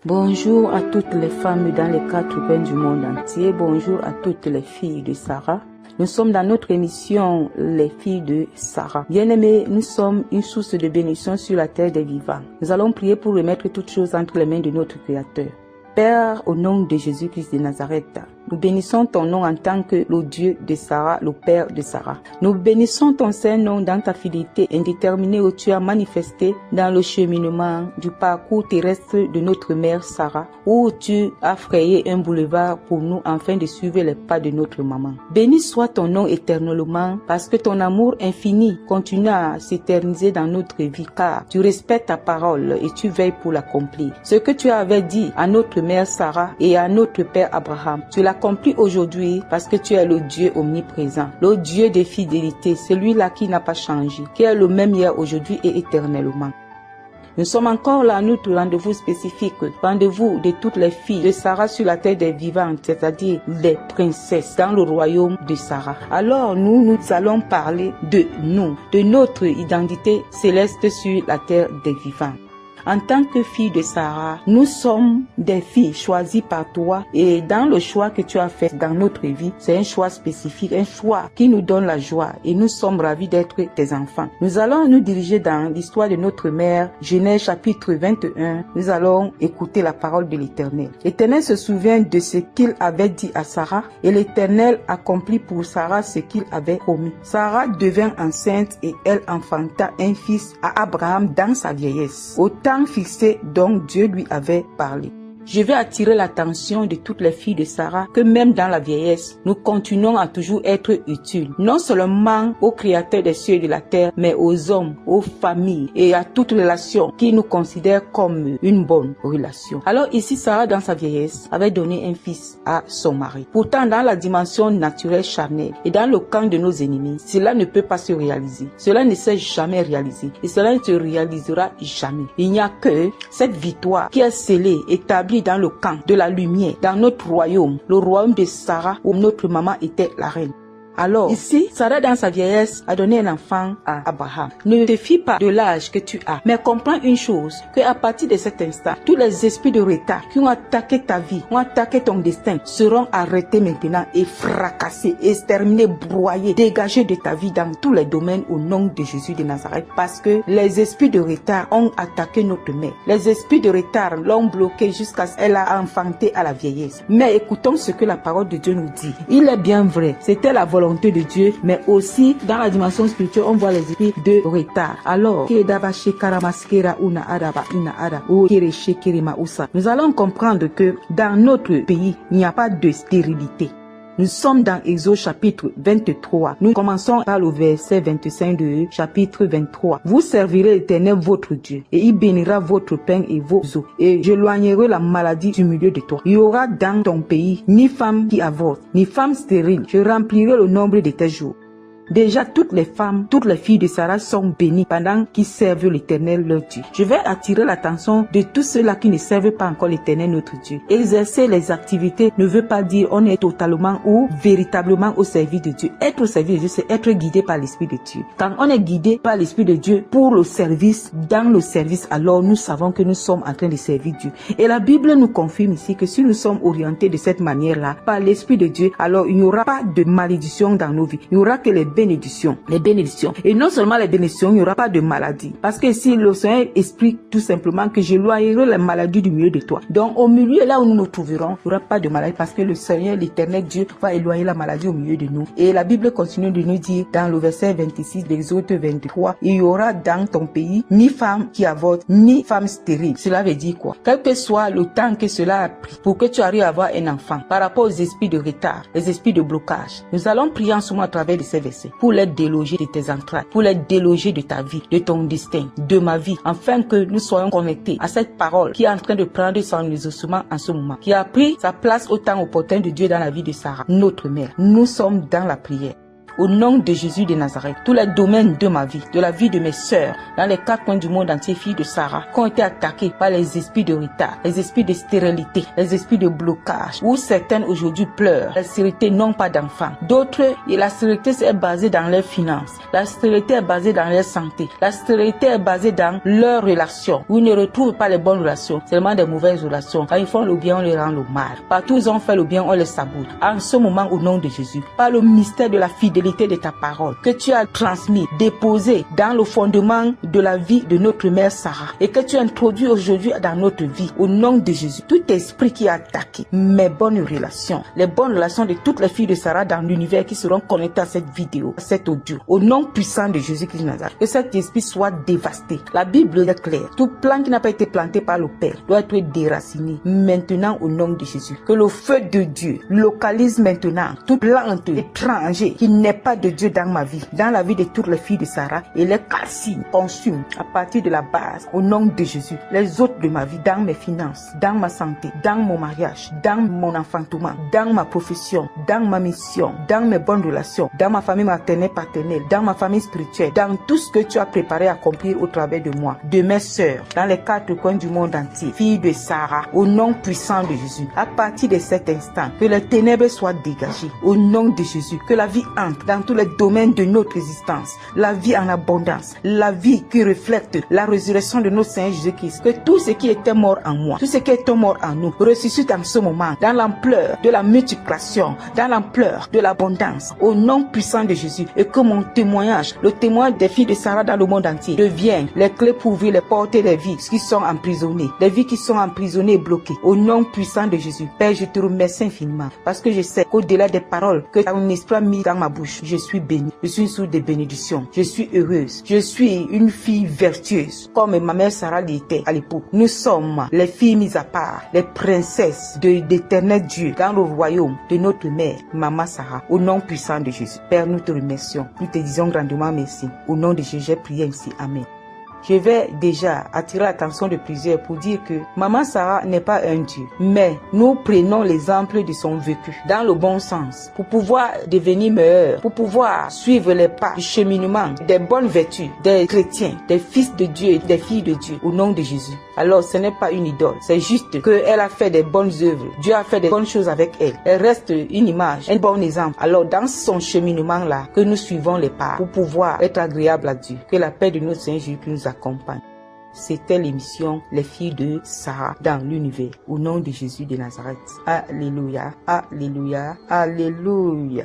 Bonjour à toutes les femmes dans les 4 coins du monde entier. Bonjour à toutes les filles de Sarah. Nous sommes dans notre émission Les filles de Sarah. Bien-aimés, nous sommes une source de bénédiction sur la terre des vivants. Nous allons prier pour remettre toutes choses entre les mains de notre Créateur. Père, au nom de Jésus-Christ de Nazareth, nous bénissons ton nom en tant que le Dieu de Sarah, le Père de Sarah. Nous bénissons ton Saint-Nom dans ta fidélité indéterminée où tu as manifesté dans le cheminement du parcours terrestre de notre mère Sarah, où tu as frayé un boulevard pour nous afin de suivre les pas de notre maman. Béni soit ton nom éternellement parce que ton amour infini continue à s'éterniser dans notre vie car tu respectes ta parole et tu veilles pour l'accomplir. Ce que tu avais dit à notre mère Sarah et à notre père Abraham, tu l'accomplis aujourd'hui parce que tu es le Dieu omniprésent, le Dieu de fidélité, celui-là qui n'a pas changé, qui est le même hier, aujourd'hui et éternellement. Nous sommes encore là à notre rendez-vous spécifique, rendez-vous de toutes les filles de Sarah sur la terre des vivants, c'est-à-dire les princesses dans le royaume de Sarah. Alors nous allons parler de nous, de notre identité céleste sur la terre des vivants. En tant que filles de Sarah, nous sommes des filles choisies par toi et dans le choix que tu as fait dans notre vie, c'est un choix spécifique, un choix qui nous donne la joie et nous sommes ravis d'être tes enfants. Nous allons nous diriger dans l'histoire de notre mère, Genèse chapitre 21. Nous allons écouter la parole de l'Éternel. L'Éternel se souvient de ce qu'il avait dit à Sarah et l'Éternel accomplit pour Sarah ce qu'il avait promis. Sarah devint enceinte et elle enfanta un fils à Abraham dans sa vieillesse. Au temps fixé dont Dieu lui avait parlé. Je vais attirer l'attention de toutes les filles de Sarah que même dans la vieillesse, nous continuons à toujours être utiles. Non seulement au Créateur des cieux et de la terre, mais aux hommes, aux familles et à toute relation qui nous considère comme une bonne relation. Alors ici, Sarah dans sa vieillesse avait donné un fils à son mari. Pourtant, dans la dimension naturelle charnelle et dans le camp de nos ennemis, cela ne peut pas se réaliser. Cela ne s'est jamais réalisé et cela ne se réalisera jamais. Il n'y a que cette victoire qui est scellée, établie dans le camp de la lumière, dans notre royaume, le royaume de Sarah où notre maman était la reine. Alors, ici, Sarah dans sa vieillesse a donné un enfant à Abraham. Ne te fie pas de l'âge que tu as, mais comprends une chose, qu'à partir de cet instant, tous les esprits de retard qui ont attaqué ta vie, ont attaqué ton destin, seront arrêtés maintenant et fracassés, exterminés, broyés, dégagés de ta vie dans tous les domaines au nom de Jésus de Nazareth. Parce que les esprits de retard ont attaqué notre mère. Les esprits de retard l'ont bloquée jusqu'à ce qu'elle a enfanté à la vieillesse. Mais écoutons ce que la parole de Dieu nous dit. Il est bien vrai, c'était la volonté de Dieu, mais aussi dans la dimension spirituelle, on voit les esprits de retard. Alors, nous allons comprendre que dans notre pays, il n'y a pas de stérilité. Nous sommes dans Exode chapitre 23. Nous commençons par le verset 25 de chapitre 23. Vous servirez l'Éternel votre Dieu et il bénira votre pain et vos eaux. Et j'éloignerai la maladie du milieu de toi. Il y aura dans ton pays ni femme qui avorte, ni femme stérile. Je remplirai le nombre de tes jours. Déjà, toutes les femmes, toutes les filles de Sarah sont bénies pendant qu'ils servent l'Éternel leur Dieu. Je vais attirer l'attention de tous ceux-là qui ne servent pas encore l'Éternel notre Dieu. Exercer les activités ne veut pas dire on est totalement ou véritablement au service de Dieu. Être au service de Dieu, c'est être guidé par l'Esprit de Dieu. Quand on est guidé par l'Esprit de Dieu pour le service, dans le service, alors nous savons que nous sommes en train de servir Dieu. Et la Bible nous confirme ici que si nous sommes orientés de cette manière-là, par l'Esprit de Dieu, alors il n'y aura pas de malédiction dans nos vies. Il n'y aura que les bénédictions. Et non seulement les bénédictions, il n'y aura pas de maladie. Parce que si le Seigneur explique tout simplement que j'éloignerai les maladies du milieu de toi. Donc au milieu là où nous nous trouverons, il n'y aura pas de maladie parce que le Seigneur, l'Éternel Dieu, va éloigner la maladie au milieu de nous. Et la Bible continue de nous dire dans le verset 26 d'Exode 23, il y aura dans ton pays ni femme qui avorte, ni femme stérile. Cela veut dire quoi? Quel que soit le temps que cela a pris pour que tu arrives à avoir un enfant, par rapport aux esprits de retard, les esprits de blocage, nous allons prier en ce moment à travers de ces versets pour les déloger de tes entrailles, pour les déloger de ta vie, de ton destin, de ma vie, afin que nous soyons connectés à cette parole qui est en train de prendre son exaucement en ce moment, qui a pris sa place au temps opportun de Dieu dans la vie de Sarah, notre mère. Nous sommes dans la prière. au nom de Jésus de Nazareth. Tous les domaines de ma vie, de la vie de mes sœurs, dans les 4 coins du monde entier, filles de Sarah, qui ont été attaquées par les esprits de retard, les esprits de stérilité, les esprits de blocage, où certaines aujourd'hui pleurent. La stérilité n'ont pas d'enfants. D'autres, la stérilité est basée dans leurs finances. La stérilité est basée dans leur santé. La stérilité est basée dans leurs relations, où ils ne retrouvent pas les bonnes relations, seulement des mauvaises relations. Quand ils font le bien, on les rend le mal. Partout où ils ont fait le bien, on les sabote. En ce moment, au nom de Jésus, par le mystère de la fidélité de ta parole, que tu as transmis, déposé dans le fondement de la vie de notre mère Sarah, et que tu as introduit aujourd'hui dans notre vie, au nom de Jésus, tout esprit qui a attaqué mes bonnes relations, les bonnes relations de toutes les filles de Sarah dans l'univers qui seront connectées à cette vidéo, à cet audio, au nom puissant de Jésus-Christ de Nazareth, que cet esprit soit dévasté. La Bible est claire. Tout plan qui n'a pas été planté par le Père doit être déraciné maintenant au nom de Jésus. Que le feu de Dieu localise maintenant toute plante étrangère qui n'est pas de Dieu dans ma vie, dans la vie de toutes les filles de Sarah, et les calcine, consume à partir de la base au nom de Jésus. Les autres de ma vie, dans mes finances, dans ma santé, dans mon mariage, dans mon enfantement, dans ma profession, dans ma mission, dans mes bonnes relations, dans ma famille maternelle, paternelle, dans ma famille spirituelle, dans tout ce que tu as préparé à accomplir au travers de moi, de mes sœurs, dans les 4 coins du monde entier, filles de Sarah, au nom puissant de Jésus. À partir de cet instant, que les ténèbres soient dégagées, au nom de Jésus, que la vie entre dans tous les domaines de notre existence, la vie en abondance, la vie qui reflète la résurrection de notre Seigneur Jésus-Christ, que tout ce qui était mort en moi, tout ce qui était mort en nous, ressuscite en ce moment, dans l'ampleur de la multiplication, dans l'ampleur de l'abondance, au nom puissant de Jésus, et que mon témoignage, le témoignage des filles de Sarah dans le monde entier, devienne les clés pour ouvrir les portes des vies qui sont emprisonnées, les vies qui sont emprisonnées et bloquées, au nom puissant de Jésus. Père, je te remercie infiniment, parce que je sais qu'au-delà des paroles que ton esprit a mis dans ma bouche, je suis bénie, je suis une source de bénédiction, je suis heureuse, je suis une fille vertueuse, comme ma mère Sarah l'était à l'époque. Nous sommes les filles mises à part, les princesses d'éternel Dieu dans le royaume de notre mère, maman Sarah, au nom puissant de Jésus. Père, nous te remercions, nous te disons grandement merci. Au nom de Jésus, j'ai prié ainsi. Amen. Je vais déjà attirer l'attention de plusieurs pour dire que maman Sarah n'est pas un dieu, mais nous prenons l'exemple de son vécu dans le bon sens pour pouvoir devenir meilleur, pour pouvoir suivre les pas du cheminement des bonnes vertus des chrétiens, des fils de Dieu et des filles de Dieu au nom de Jésus. Alors ce n'est pas une idole, c'est juste qu'elle a fait des bonnes œuvres, Dieu a fait des bonnes choses avec elle. Elle reste une image, un bon exemple. Alors dans son cheminement là, que nous suivons les pas pour pouvoir être agréable à Dieu. Que la paix de notre Seigneur Jésus nous accompagne. C'était l'émission Les filles de Sarah dans l'univers. Au nom de Jésus de Nazareth. Alléluia, alléluia, alléluia.